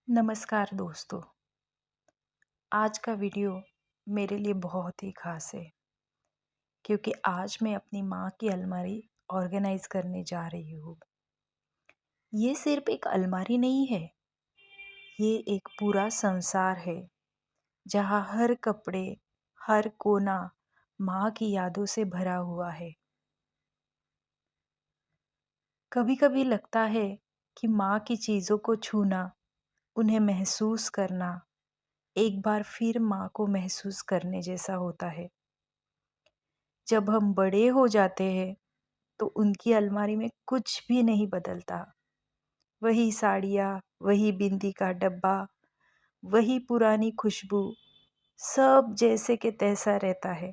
नमस्कार दोस्तों। आज का वीडियो मेरे लिए बहुत ही ख़ास है क्योंकि आज मैं अपनी माँ की अलमारी ऑर्गेनाइज़ करने जा रही हूँ। ये सिर्फ़ एक अलमारी नहीं है, ये एक पूरा संसार है जहाँ हर कपड़े, हर कोना माँ की यादों से भरा हुआ है। कभी-कभी लगता है कि माँ की चीज़ों को छूना, उन्हें महसूस करना, एक बार फिर माँ को महसूस करने जैसा होता है। जब हम बड़े हो जाते हैं तो उनकी अलमारी में कुछ भी नहीं बदलता। वही साड़ियाँ, वही बिंदी का डब्बा, वही पुरानी खुशबू, सब जैसे के तैसा रहता है।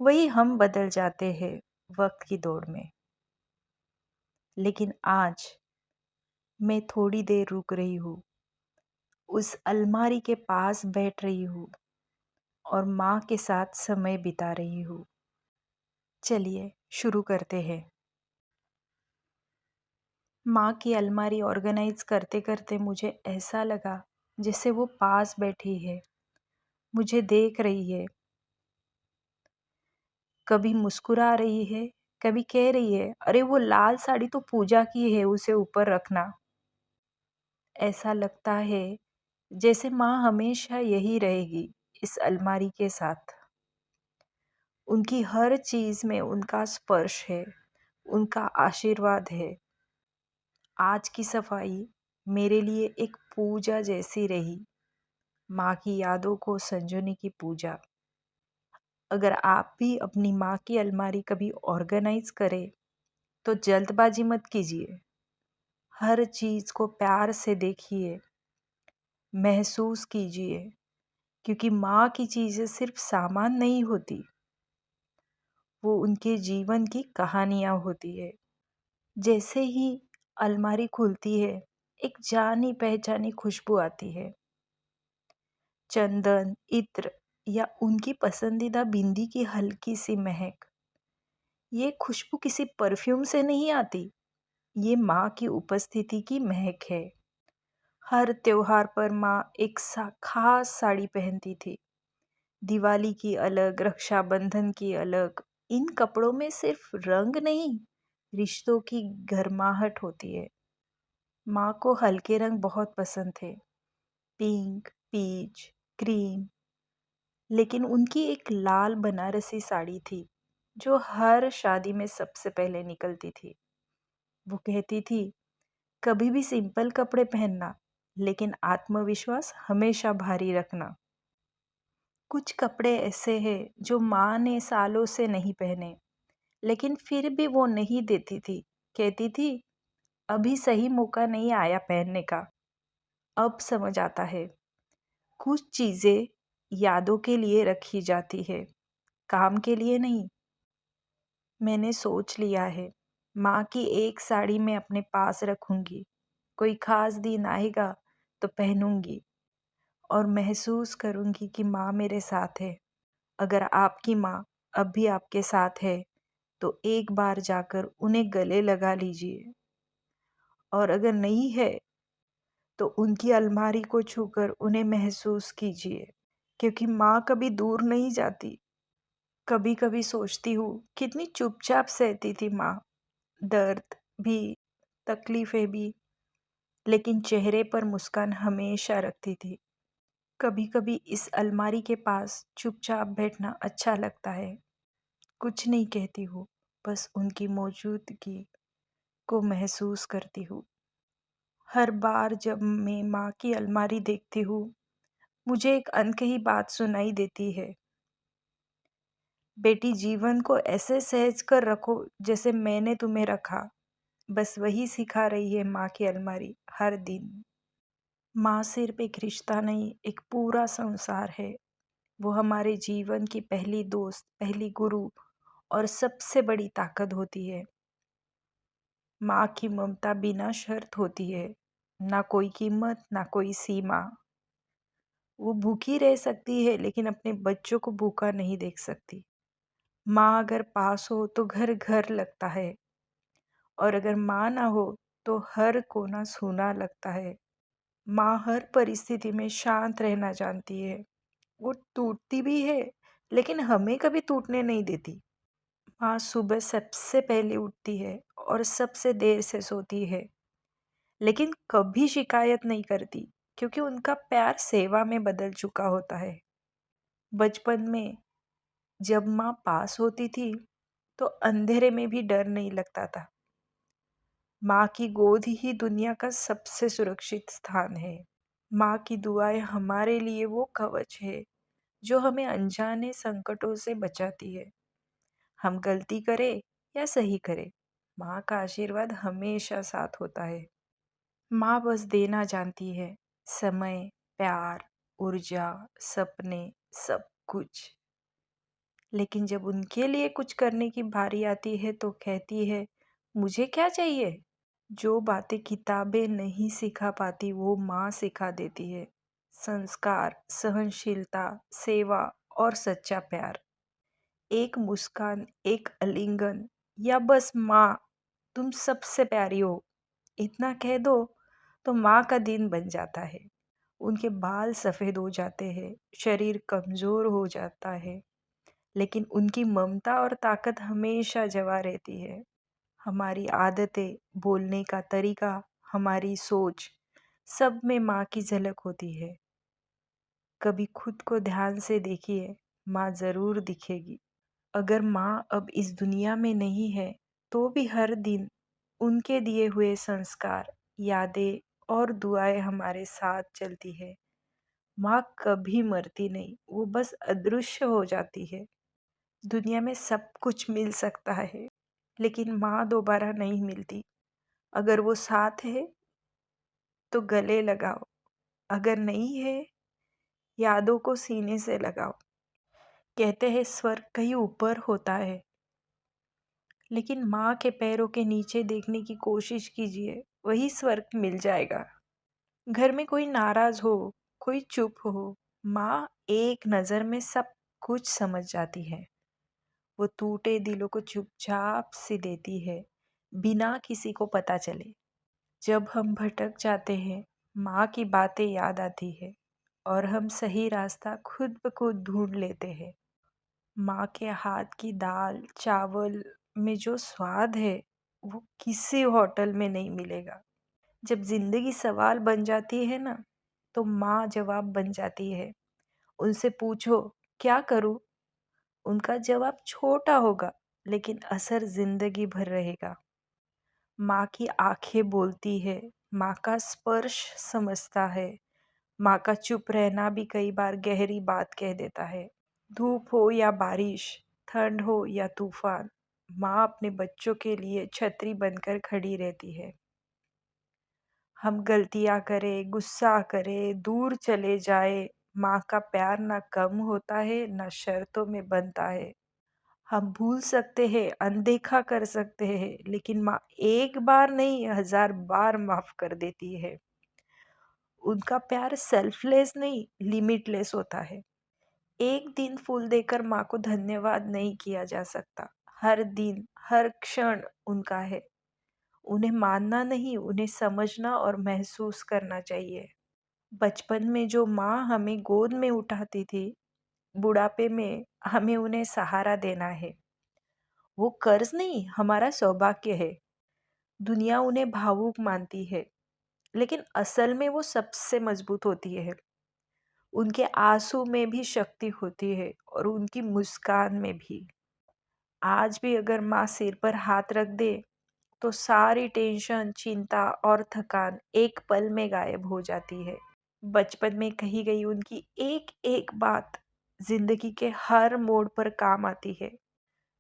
वही हम बदल जाते हैं वक्त की दौड़ में। लेकिन आज मैं थोड़ी देर रुक रही हूँ, उस अलमारी के पास बैठ रही हूँ और माँ के साथ समय बिता रही हूँ। चलिए शुरू करते हैं। माँ की अलमारी ऑर्गेनाइज करते करते मुझे ऐसा लगा जैसे वो पास बैठी है, मुझे देख रही है, कभी मुस्कुरा रही है, कभी कह रही है, अरे वो लाल साड़ी तो पूजा की है, उसे ऊपर रखना। ऐसा लगता है जैसे माँ हमेशा यही रहेगी इस अलमारी के साथ। उनकी हर चीज में उनका स्पर्श है, उनका आशीर्वाद है। आज की सफाई मेरे लिए एक पूजा जैसी रही, माँ की यादों को संजोने की पूजा। अगर आप भी अपनी माँ की अलमारी कभी ऑर्गेनाइज करें तो जल्दबाजी मत कीजिए। हर चीज़ को प्यार से देखिए, महसूस कीजिए, क्योंकि माँ की चीज़ें सिर्फ सामान नहीं होती, वो उनके जीवन की कहानियाँ होती है। जैसे ही अलमारी खुलती है, एक जानी पहचानी खुशबू आती है। चंदन, इत्र या उनकी पसंदीदा बिंदी की हल्की सी महक। ये खुशबू किसी परफ्यूम से नहीं आती, ये माँ की उपस्थिति की महक है। हर त्योहार पर माँ एक खास साड़ी पहनती थी। दिवाली की अलग, रक्षाबंधन की अलग। इन कपड़ों में सिर्फ रंग नहीं, रिश्तों की गर्माहट होती है। माँ को हल्के रंग बहुत पसंद थे, पिंक, पीच, क्रीम। लेकिन उनकी एक लाल बनारसी साड़ी थी जो हर शादी में सबसे पहले निकलती थी। वो कहती थी, कभी भी सिंपल कपड़े पहनना, लेकिन आत्मविश्वास हमेशा भारी रखना। कुछ कपड़े ऐसे हैं जो माँ ने सालों से नहीं पहने, लेकिन फिर भी वो नहीं देती थी। कहती थी, अभी सही मौका नहीं आया पहनने का। अब समझ आता है, कुछ चीज़ें यादों के लिए रखी जाती है, काम के लिए नहीं। मैंने सोच लिया है, माँ की एक साड़ी मैं अपने पास रखूंगी। कोई खास दिन आएगा तो पहनूंगी और महसूस करूंगी कि माँ मेरे साथ है। अगर आपकी माँ अब भी आपके साथ है तो एक बार जाकर उन्हें गले लगा लीजिए, और अगर नहीं है तो उनकी अलमारी को छूकर उन्हें महसूस कीजिए, क्योंकि माँ कभी दूर नहीं जाती। कभी कभी सोचती हूँ कितनी चुपचाप सहती थी माँ, दर्द भी, तकलीफें भी, लेकिन चेहरे पर मुस्कान हमेशा रखती थी। कभी कभी इस अलमारी के पास चुपचाप बैठना अच्छा लगता है। कुछ नहीं कहती हूँ, बस उनकी मौजूदगी को महसूस करती हूँ। हर बार जब मैं माँ की अलमारी देखती हूँ, मुझे एक अनकही बात सुनाई देती है। बेटी, जीवन को ऐसे सहज कर रखो जैसे मैंने तुम्हें रखा। बस वही सिखा रही है माँ की अलमारी हर दिन। माँ सिर्फ एक रिश्ता नहीं, एक पूरा संसार है। वो हमारे जीवन की पहली दोस्त, पहली गुरु और सबसे बड़ी ताकत होती है। माँ की ममता बिना शर्त होती है, ना कोई कीमत, ना कोई सीमा। वो भूखी रह सकती है लेकिन अपने बच्चों को भूखा नहीं देख सकती। माँ अगर पास हो तो घर घर लगता है, और अगर माँ ना हो तो हर कोना सूना लगता है। माँ हर परिस्थिति में शांत रहना जानती है। वो टूटती भी है, लेकिन हमें कभी टूटने नहीं देती। माँ सुबह सबसे पहले उठती है और सबसे देर से सोती है, लेकिन कभी शिकायत नहीं करती, क्योंकि उनका प्यार सेवा में बदल चुका होता है। बचपन में जब माँ पास होती थी, तो अंधेरे में भी डर नहीं लगता था। माँ की गोद ही दुनिया का सबसे सुरक्षित स्थान है। माँ की दुआएं हमारे लिए वो कवच है जो हमें अनजाने संकटों से बचाती है। हम गलती करें या सही करें, माँ का आशीर्वाद हमेशा साथ होता है। माँ बस देना जानती है, समय, प्यार, ऊर्जा, सपने, सब कुछ। लेकिन जब उनके लिए कुछ करने की बारी आती है तो कहती है, मुझे क्या चाहिए? जो बातें किताबें नहीं सिखा पाती वो माँ सिखा देती है। संस्कार, सहनशीलता, सेवा और सच्चा प्यार। एक मुस्कान, एक आलिंगन, या बस माँ तुम सबसे प्यारी हो, इतना कह दो तो माँ का दिन बन जाता है। उनके बाल सफ़ेद हो जाते हैं, शरीर कमज़ोर हो जाता है, लेकिन उनकी ममता और ताकत हमेशा जवा रहती है। हमारी आदतें, बोलने का तरीका, हमारी सोच, सब में माँ की झलक होती है। कभी खुद को ध्यान से देखिए, माँ ज़रूर दिखेगी। अगर माँ अब इस दुनिया में नहीं है, तो भी हर दिन उनके दिए हुए संस्कार, यादें और दुआएं हमारे साथ चलती है। माँ कभी मरती नहीं, वो बस अदृश्य हो जाती है। दुनिया में सब कुछ मिल सकता है, लेकिन माँ दोबारा नहीं मिलती। अगर वो साथ है तो गले लगाओ, अगर नहीं है, यादों को सीने से लगाओ। कहते हैं स्वर्ग कहीं ऊपर होता है, लेकिन माँ के पैरों के नीचे देखने की कोशिश कीजिए, वही स्वर्ग मिल जाएगा। घर में कोई नाराज हो, कोई चुप हो, माँ एक नज़र में सब कुछ समझ जाती है। वो टूटे दिलों को चुपचाप से देती है, बिना किसी को पता चले। जब हम भटक जाते हैं, माँ की बातें याद आती है और हम सही रास्ता खुद ब खुद ढूंढ लेते हैं। माँ के हाथ की दाल चावल में जो स्वाद है, वो किसी होटल में नहीं मिलेगा। जब जिंदगी सवाल बन जाती है ना, तो माँ जवाब बन जाती है। उनसे पूछो क्या करूँ, उनका जवाब छोटा होगा, लेकिन असर जिंदगी भर रहेगा। माँ की आंखें बोलती है, माँ का स्पर्श समझता है, माँ का चुप रहना भी कई बार गहरी बात कह देता है। धूप हो या बारिश, ठंड हो या तूफान, माँ अपने बच्चों के लिए छतरी बनकर खड़ी रहती है। हम गलतियाँ करें, गुस्सा करें, दूर चले जाए, माँ का प्यार ना कम होता है, ना शर्तों में बनता है। हम भूल सकते हैं, अनदेखा कर सकते हैं, लेकिन माँ एक बार नहीं 1000 बार माफ़ कर देती है। उनका प्यार सेल्फलेस नहीं, लिमिटलेस होता है। एक दिन फूल देकर माँ को धन्यवाद नहीं किया जा सकता। हर दिन, हर क्षण उनका है। उन्हें मानना नहीं, उन्हें समझना और महसूस करना चाहिए। बचपन में जो माँ हमें गोद में उठाती थी, बुढ़ापे में हमें उन्हें सहारा देना है। वो कर्ज नहीं, हमारा सौभाग्य है। दुनिया उन्हें भावुक मानती है, लेकिन असल में वो सबसे मजबूत होती है। उनके आंसू में भी शक्ति होती है और उनकी मुस्कान में भी। आज भी अगर माँ सिर पर हाथ रख दे, तो सारी टेंशन, चिंता और थकान एक पल में गायब हो जाती है। बचपन में कही गई उनकी एक एक बात जिंदगी के हर मोड़ पर काम आती है।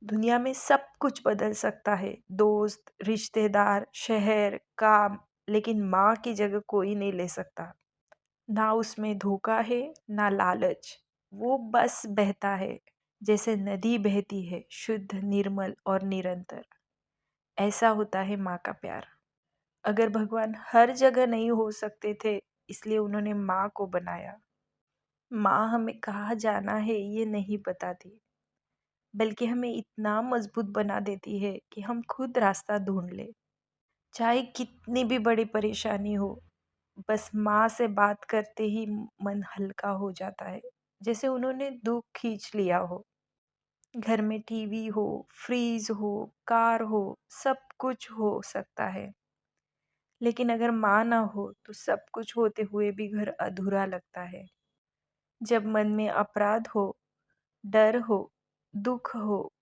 दुनिया में सब कुछ बदल सकता है, दोस्त, रिश्तेदार, शहर, काम, लेकिन माँ की जगह कोई नहीं ले सकता। ना उसमें धोखा है, ना लालच। वो बस बहता है, जैसे नदी बहती है, शुद्ध, निर्मल और निरंतर। ऐसा होता है माँ का प्यार। अगर भगवान हर जगह नहीं हो सकते थे, इसलिए उन्होंने माँ को बनाया। माँ हमें कहाँ जाना है ये नहीं बताती, बल्कि हमें इतना मजबूत बना देती है कि हम खुद रास्ता ढूंढ ले। चाहे कितनी भी बड़ी परेशानी हो, बस माँ से बात करते ही मन हल्का हो जाता है, जैसे उन्होंने दुःख खींच लिया हो। घर में टीवी हो, फ्रिज हो, कार हो, सब कुछ हो सकता है। लेकिन अगर माँ ना हो तो सब कुछ होते हुए भी घर अधूरा लगता है। जब मन में अपराध हो, डर हो, दुःख हो,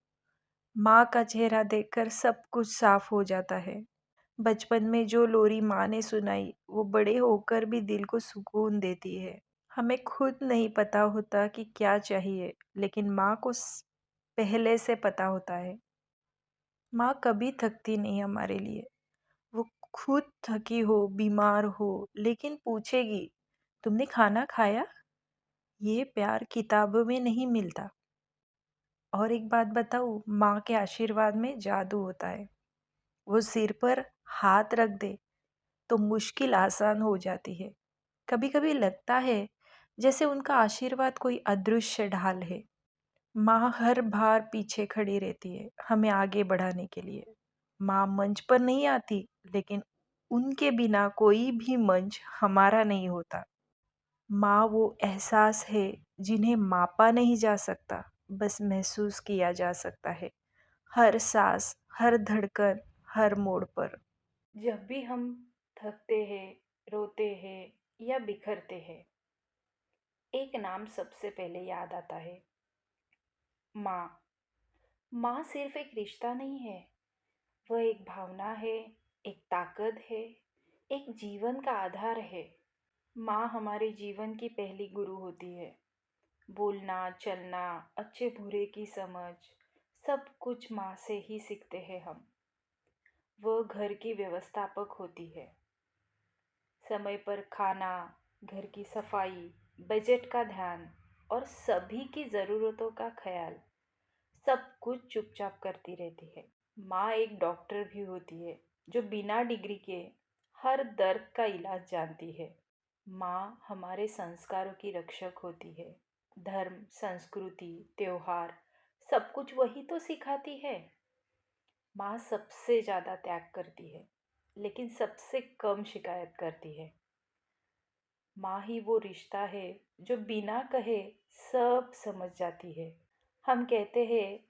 माँ का चेहरा देखकर सब कुछ साफ हो जाता है। बचपन में जो लोरी माँ ने सुनाई, वो बड़े होकर भी दिल को सुकून देती है। हमें खुद नहीं पता होता कि क्या चाहिए, लेकिन माँ को पहले से पता होता है। माँ कभी थकती नहीं हमारे लिए। वो खुद थकी हो, बीमार हो, लेकिन पूछेगी, तुमने खाना खाया? ये प्यार किताबों में नहीं मिलता। और एक बात बताऊँ, माँ के आशीर्वाद में जादू होता है। वो सिर पर हाथ रख दे तो मुश्किल आसान हो जाती है। कभी-कभी लगता है जैसे उनका आशीर्वाद कोई अदृश्य ढाल है। माँ हर बार पीछे खड़ी रहती है, हमें आगे बढ़ाने के लिए। माँ मंच पर नहीं आती, लेकिन उनके बिना कोई भी मंच हमारा नहीं होता। माँ वो एहसास है जिन्हें मापा नहीं जा सकता, बस महसूस किया जा सकता है। हर सांस, हर धड़कन, हर मोड़ पर। जब भी हम थकते हैं, रोते हैं या बिखरते हैं, एक नाम सबसे पहले याद आता है, माँ। माँ सिर्फ एक रिश्ता नहीं है, वह एक भावना है, एक ताकत है, एक जीवन का आधार है। माँ हमारे जीवन की पहली गुरु होती है। बोलना, चलना, अच्छे बुरे की समझ, सब कुछ माँ से ही सीखते हैं हम। वह घर की व्यवस्थापक होती है। समय पर खाना, घर की सफाई, बजट का ध्यान और सभी की ज़रूरतों का ख्याल, सब कुछ चुपचाप करती रहती है। माँ एक डॉक्टर भी होती है जो बिना डिग्री के हर दर्द का इलाज जानती है। माँ हमारे संस्कारों की रक्षक होती है। धर्म, संस्कृति, त्योहार, सब कुछ वही तो सिखाती है। माँ सबसे ज़्यादा त्याग करती है, लेकिन सबसे कम शिकायत करती है। माँ ही वो रिश्ता है जो बिना कहे सब समझ जाती है। हम कहते हैं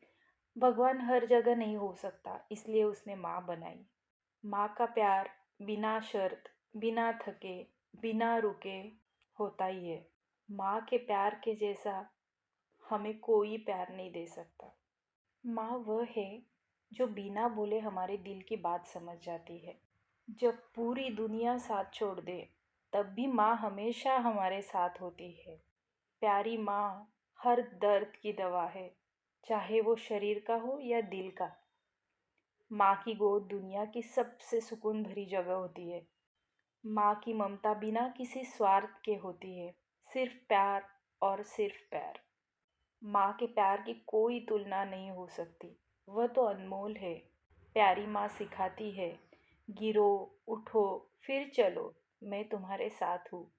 भगवान हर जगह नहीं हो सकता, इसलिए उसने माँ बनाई। माँ का प्यार बिना शर्त, बिना थके, बिना रुके होता ही है। माँ के प्यार के जैसा हमें कोई प्यार नहीं दे सकता। माँ वह है जो बिना बोले हमारे दिल की बात समझ जाती है। जब पूरी दुनिया साथ छोड़ दे, तब भी माँ हमेशा हमारे साथ होती है। प्यारी माँ हर दर्द की दवा है, चाहे वो शरीर का हो या दिल का। माँ की गोद दुनिया की सबसे सुकून भरी जगह होती है। माँ की ममता बिना किसी स्वार्थ के होती है, सिर्फ प्यार और सिर्फ प्यार। माँ के प्यार की कोई तुलना नहीं हो सकती, वह तो अनमोल है। प्यारी माँ सिखाती है, गिरो, उठो, फिर चलो, मैं तुम्हारे साथ हूँ।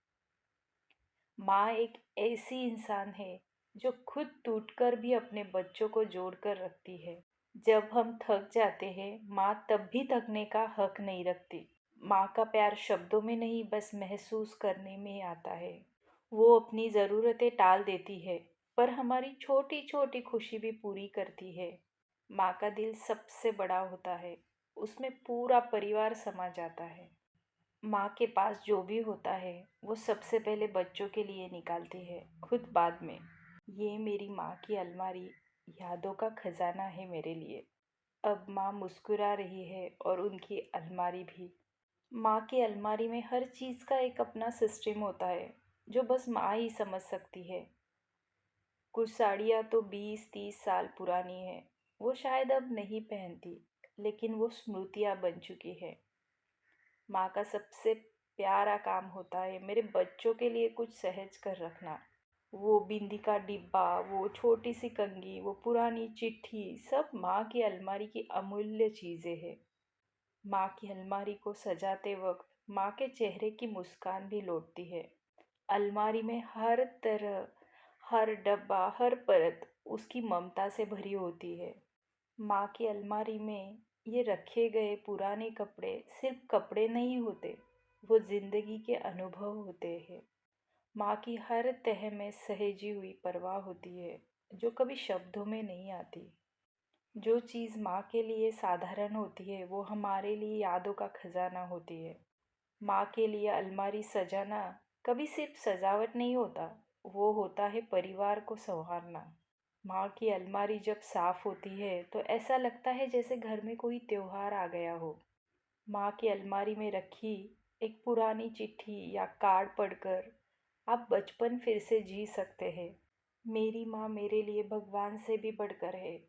माँ एक ऐसी इंसान है जो खुद टूटकर भी अपने बच्चों को जोड़ कर रखती है। जब हम थक जाते हैं, माँ तब भी थकने का हक नहीं रखती। माँ का प्यार शब्दों में नहीं, बस महसूस करने में आता है। वो अपनी ज़रूरतें टाल देती है, पर हमारी छोटी छोटी खुशी भी पूरी करती है। माँ का दिल सबसे बड़ा होता है, उसमें पूरा परिवार समा जाता है। माँ के पास जो भी होता है, वो सबसे पहले बच्चों के लिए निकालती है, खुद बाद में। ये मेरी माँ की अलमारी यादों का खजाना है मेरे लिए। अब माँ मुस्कुरा रही है और उनकी अलमारी भी। माँ की अलमारी में हर चीज़ का एक अपना सिस्टम होता है, जो बस माँ ही समझ सकती है। कुछ साड़ियाँ तो 20-30 साल पुरानी हैं, वो शायद अब नहीं पहनती, लेकिन वो स्मृतियाँ बन चुकी है। माँ का सबसे प्यारा काम होता है मेरे बच्चों के लिए कुछ सहज कर रखना। वो बिंदी का डिब्बा, वो छोटी सी कंघी, वो पुरानी चिट्ठी, सब माँ की अलमारी की अमूल्य चीज़ें हैं। माँ की अलमारी को सजाते वक्त माँ के चेहरे की मुस्कान भी लौटती है। अलमारी में हर तरह, हर डब्बा, हर परत उसकी ममता से भरी होती है। माँ की अलमारी में ये रखे गए पुराने कपड़े सिर्फ कपड़े नहीं होते, वो जिंदगी के अनुभव होते हैं। माँ की हर तह में सहेजी हुई परवाह होती है, जो कभी शब्दों में नहीं आती। जो चीज़ माँ के लिए साधारण होती है, वो हमारे लिए यादों का खजाना होती है। माँ के लिए अलमारी सजाना कभी सिर्फ सजावट नहीं होता, वो होता है परिवार को संवारना। माँ की अलमारी जब साफ होती है तो ऐसा लगता है जैसे घर में कोई त्योहार आ गया हो। माँ की अलमारी में रखी एक पुरानी चिट्ठी या कार्ड पढ़कर आप बचपन फिर से जी सकते हैं। मेरी माँ मेरे लिए भगवान से भी बढ़कर है।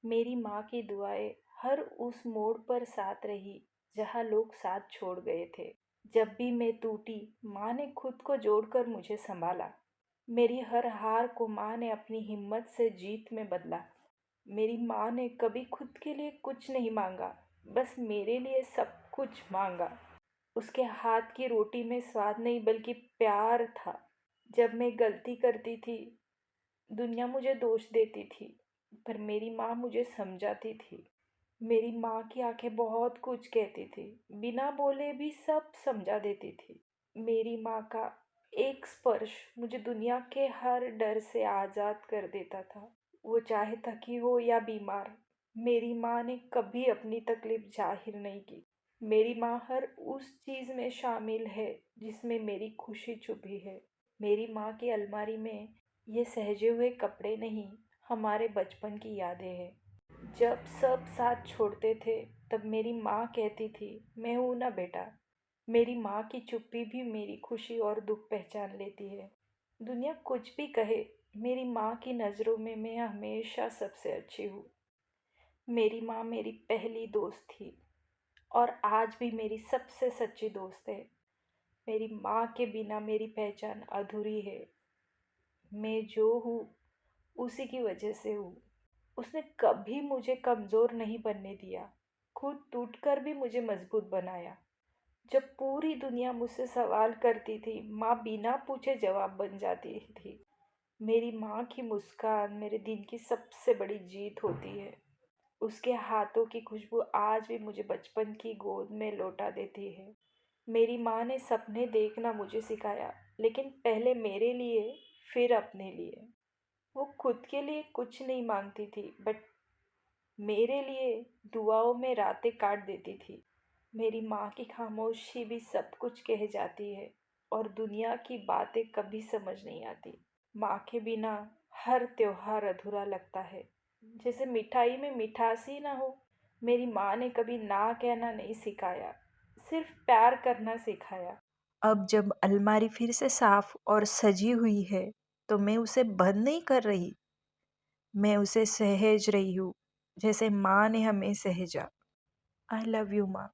मेरी माँ की दुआएं हर उस मोड़ पर साथ रही जहाँ लोग साथ छोड़ गए थे। जब भी मैं टूटी, माँ ने खुद को जोड़कर मुझे संभाला। मेरी हर हार को माँ ने अपनी हिम्मत से जीत में बदला। मेरी माँ ने कभी खुद के लिए कुछ नहीं मांगा, बस मेरे लिए सब कुछ मांगा। उसके हाथ की रोटी में स्वाद नहीं बल्कि प्यार था। जब मैं गलती करती थी, दुनिया मुझे दोष देती थी, पर मेरी माँ मुझे समझाती थी। मेरी माँ की आंखें बहुत कुछ कहती थी, बिना बोले भी सब समझा देती थी। मेरी माँ का एक स्पर्श मुझे दुनिया के हर डर से आज़ाद कर देता था। वो चाहे थकी हो या बीमार, मेरी माँ ने कभी अपनी तकलीफ जाहिर नहीं की। मेरी माँ हर उस चीज़ में शामिल है जिसमें मेरी खुशी छुपी है। मेरी माँ की अलमारी में ये सहेजे हुए कपड़े नहीं, हमारे बचपन की यादें हैं। जब सब साथ छोड़ते थे, तब मेरी माँ कहती थी, मैं हूं ना बेटा। मेरी माँ की चुप्पी भी मेरी खुशी और दुख पहचान लेती है। दुनिया कुछ भी कहे, मेरी माँ की नज़रों में मैं हमेशा सबसे अच्छी हूँ। मेरी माँ मेरी पहली दोस्त थी और आज भी मेरी सबसे सच्ची दोस्त है। मेरी माँ के बिना मेरी पहचान अधूरी है। मैं जो हूँ उसी की वजह से हूँ। उसने कभी मुझे कमज़ोर नहीं बनने दिया, खुद टूटकर भी मुझे मजबूत बनाया। जब पूरी दुनिया मुझसे सवाल करती थी, माँ बिना पूछे जवाब बन जाती थी। मेरी माँ की मुस्कान मेरे दिन की सबसे बड़ी जीत होती है। उसके हाथों की खुशबू आज भी मुझे बचपन की गोद में लौटा देती है। मेरी माँ ने सपने देखना मुझे सिखाया, लेकिन पहले मेरे लिए, फिर अपने लिए। वो खुद के लिए कुछ नहीं मांगती थी, बट मेरे लिए दुआओं में रातें काट देती थी। मेरी माँ की खामोशी भी सब कुछ कह जाती है और दुनिया की बातें कभी समझ नहीं आती। माँ के बिना हर त्योहार अधूरा लगता है, जैसे मिठाई में मिठास ही ना हो। मेरी माँ ने कभी ना कहना नहीं सिखाया, सिर्फ प्यार करना सिखाया। अब जब अलमारी फिर से साफ और सजी हुई है, तो मैं उसे बंद नहीं कर रही, मैं उसे सहेज रही हूँ, जैसे माँ ने हमें सहेजा। आई लव यू माँ।